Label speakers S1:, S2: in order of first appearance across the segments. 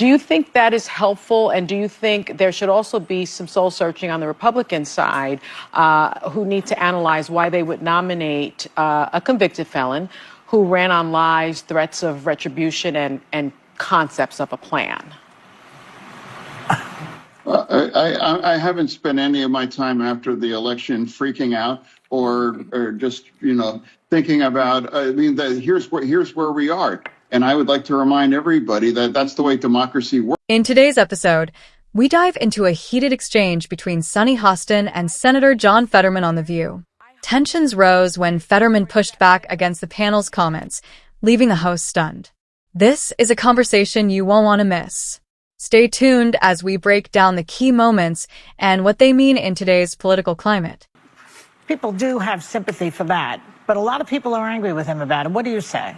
S1: Do you think that is helpful? And do you think there should also be some soul searching on the Republican side who need to analyze why they would nominate a convicted felon who ran on lies, threats of retribution, and concepts of a plan?
S2: I haven't spent any of my time after the election freaking out or just, thinking about, here's where we are. And I would like to remind everybody that that's the way democracy works.
S3: In today's episode, we dive into a heated exchange between Sunny Hostin and Senator John Fetterman on The View. Tensions rose when Fetterman pushed back against the panel's comments, leaving the host stunned. This is a conversation you won't want to miss. Stay tuned as we break down the key moments and what they mean in today's political climate.
S4: People do have sympathy for that, but a lot of people are angry with him about it. What do you say?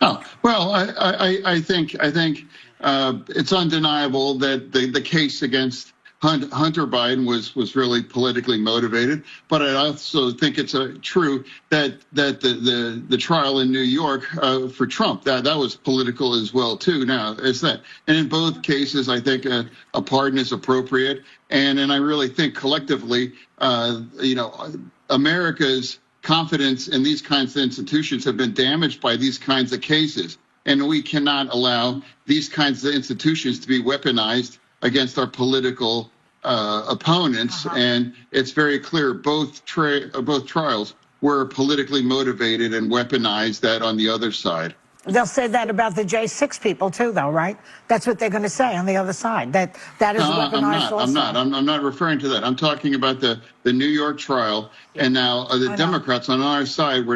S2: Oh, well, I think it's undeniable that the case against Hunter Biden was really politically motivated, but I also think it's true that the trial in New York for Trump that was political as well too. Now is that, and in both cases, I think a pardon is appropriate, and I really think collectively, America's confidence in these kinds of institutions have been damaged by these kinds of cases, and we cannot allow these kinds of institutions to be weaponized against our political opponents. And it's very clear both trials were politically motivated and weaponized that on the other side.
S4: They'll say that about the J6 people too, though, right? That's what they're going to say on the other side. That is weaponized also.
S2: I'm not referring to that. I'm talking about the New York trial, and now the Democrats on our side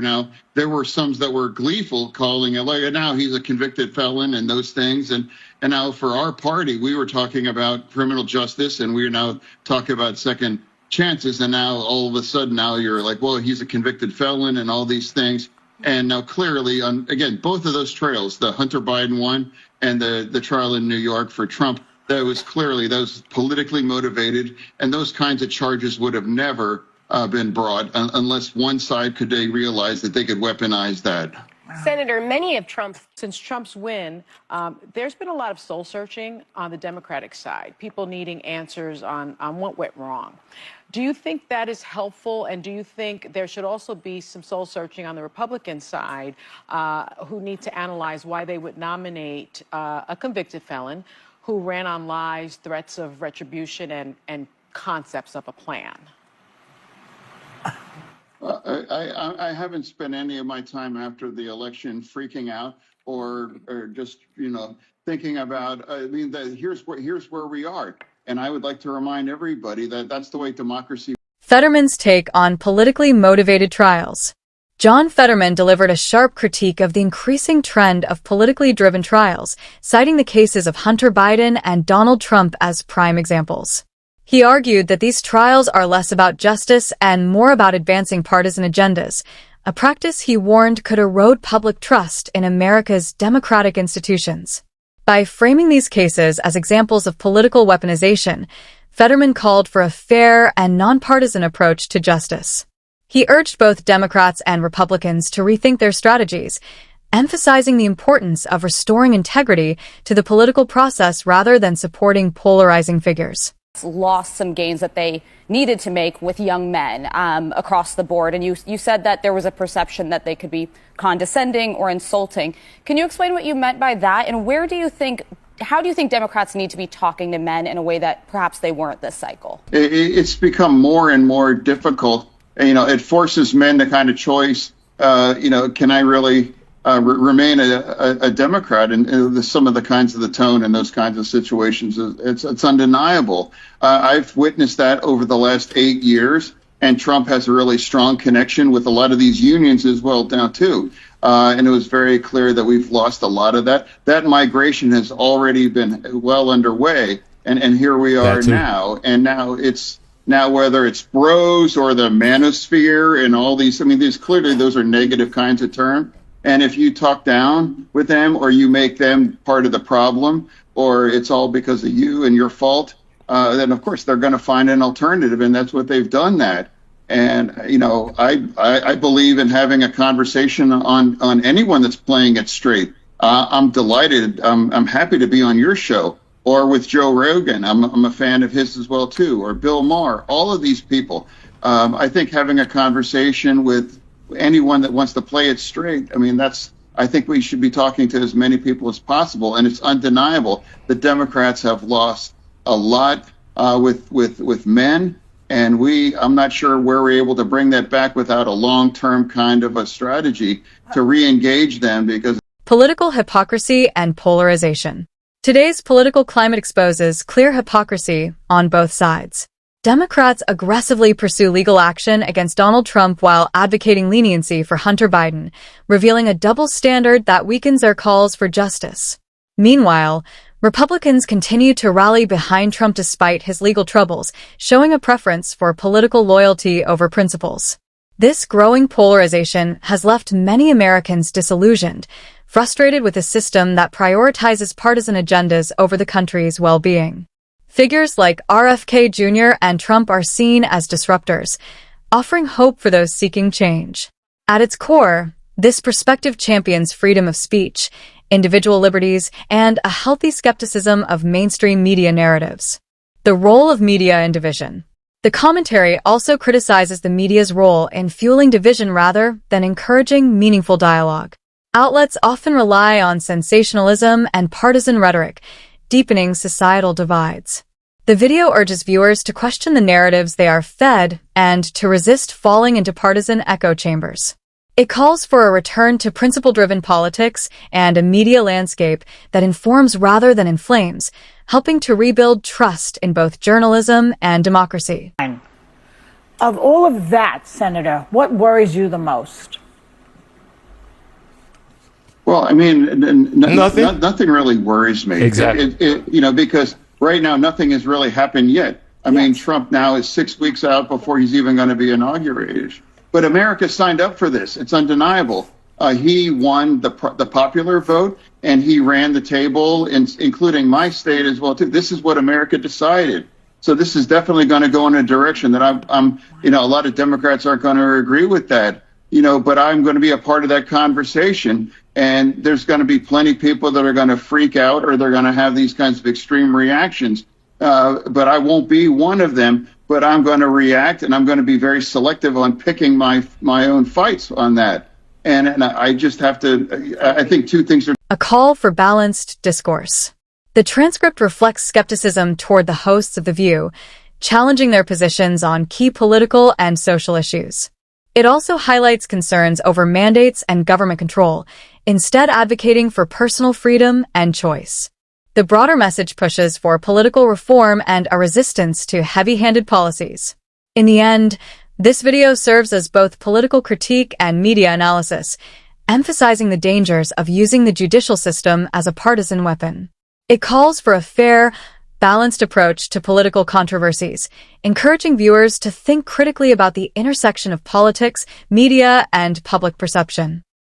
S2: there were some that were gleeful, calling it like now he's a convicted felon and those things, and now for our party we were talking about criminal justice, and we're now talking about second chances, and now all of a sudden now you're like, well, he's a convicted felon and all these things. And now clearly, again, both of those trials, the Hunter Biden one and the trial in New York for Trump, that was politically motivated. And those kinds of charges would have never been brought unless one side could realize that they could weaponize that.
S1: Senator, since Trump's win, there's been a lot of soul searching on the Democratic side, people needing answers on what went wrong. Do you think that is helpful? And do you think there should also be some soul searching on the Republican side who need to analyze why they would nominate a convicted felon who ran on lies, threats of retribution, and concepts of a plan?
S2: I haven't spent any of my time after the election freaking out or just, thinking about, here's where we are. And I would like to remind everybody that that's the way democracy.
S3: Fetterman's take on politically motivated trials. John Fetterman delivered a sharp critique of the increasing trend of politically driven trials, citing the cases of Hunter Biden and Donald Trump as prime examples. He argued that these trials are less about justice and more about advancing partisan agendas, a practice he warned could erode public trust in America's democratic institutions. By framing these cases as examples of political weaponization, Fetterman called for a fair and nonpartisan approach to justice. He urged both Democrats and Republicans to rethink their strategies, emphasizing the importance of restoring integrity to the political process rather than supporting polarizing figures.
S5: Lost some gains that they needed to make with young men across the board. And you said that there was a perception that they could be condescending or insulting. Can you explain what you meant by that? And how do you think Democrats need to be talking to men in a way that perhaps they weren't this cycle?
S2: It's become more and more difficult. It forces men to kind of choice, can I really remain a Democrat, and some of the kinds of the tone in those kinds of situations, it's undeniable. I've witnessed that over the last 8 years, and Trump has a really strong connection with a lot of these unions as well now too. And it was very clear that we've lost a lot of that. That migration has already been well underway, and here we are now. And now whether it's bros or the manosphere and all these, clearly those are negative kinds of terms. And if you talk down with them or you make them part of the problem, or it's all because of you and your fault, then of course they're going to find an alternative, and that's what they've done that. And I believe in having a conversation on anyone that's playing it straight. I'm delighted. I'm happy to be on your show or with Joe Rogan. I'm a fan of his as well, too, or Bill Maher, all of these people. I think having a conversation with anyone that wants to play it straight, I mean, I think we should be talking to as many people as possible. And it's undeniable that Democrats have lost a lot with men. And I'm not sure where we're able to bring that back without a long-term kind of a strategy to re-engage them, because
S3: Political hypocrisy and polarization. Today's political climate exposes clear hypocrisy on both sides. Democrats aggressively pursue legal action against Donald Trump while advocating leniency for Hunter Biden, revealing a double standard that weakens their calls for justice. Meanwhile, Republicans continue to rally behind Trump despite his legal troubles, showing a preference for political loyalty over principles. This growing polarization has left many Americans disillusioned, frustrated with a system that prioritizes partisan agendas over the country's well-being. Figures like RFK Jr. and Trump are seen as disruptors, offering hope for those seeking change. At its core, this perspective champions freedom of speech, individual liberties, and a healthy skepticism of mainstream media narratives. The role of media in division. The commentary also criticizes the media's role in fueling division rather than encouraging meaningful dialogue. Outlets often rely on sensationalism and partisan rhetoric, deepening societal divides. The video urges viewers to question the narratives they are fed and to resist falling into partisan echo chambers. It calls for a return to principle-driven politics and a media landscape that informs rather than inflames, helping to rebuild trust in both journalism and democracy.
S4: Of all of that, Senator, what worries you the most?
S2: Well, I mean,
S6: Nothing
S2: really worries me.
S6: Exactly.
S2: Because right now nothing has really happened yet. I mean, Trump now is 6 weeks out before he's even going to be inaugurated. But America signed up for this. It's undeniable. He won the popular vote, and he ran the table, including my state as well, too. This is what America decided. So this is definitely going to go in a direction that a lot of Democrats aren't going to agree with that, but I'm going to be a part of that conversation. And there's going to be plenty of people that are going to freak out, or they're going to have these kinds of extreme reactions. But I won't be one of them. But I'm going to react, and I'm going to be very selective on picking my own fights on that. And I just have to, I think two things are.
S3: A call for balanced discourse. The transcript reflects skepticism toward the hosts of The View, challenging their positions on key political and social issues. It also highlights concerns over mandates and government control, instead advocating for personal freedom and choice. The broader message pushes for political reform and a resistance to heavy-handed policies. In the end, this video serves as both political critique and media analysis, emphasizing the dangers of using the judicial system as a partisan weapon. It calls for a fair, balanced approach to political controversies, encouraging viewers to think critically about the intersection of politics, media, and public perception.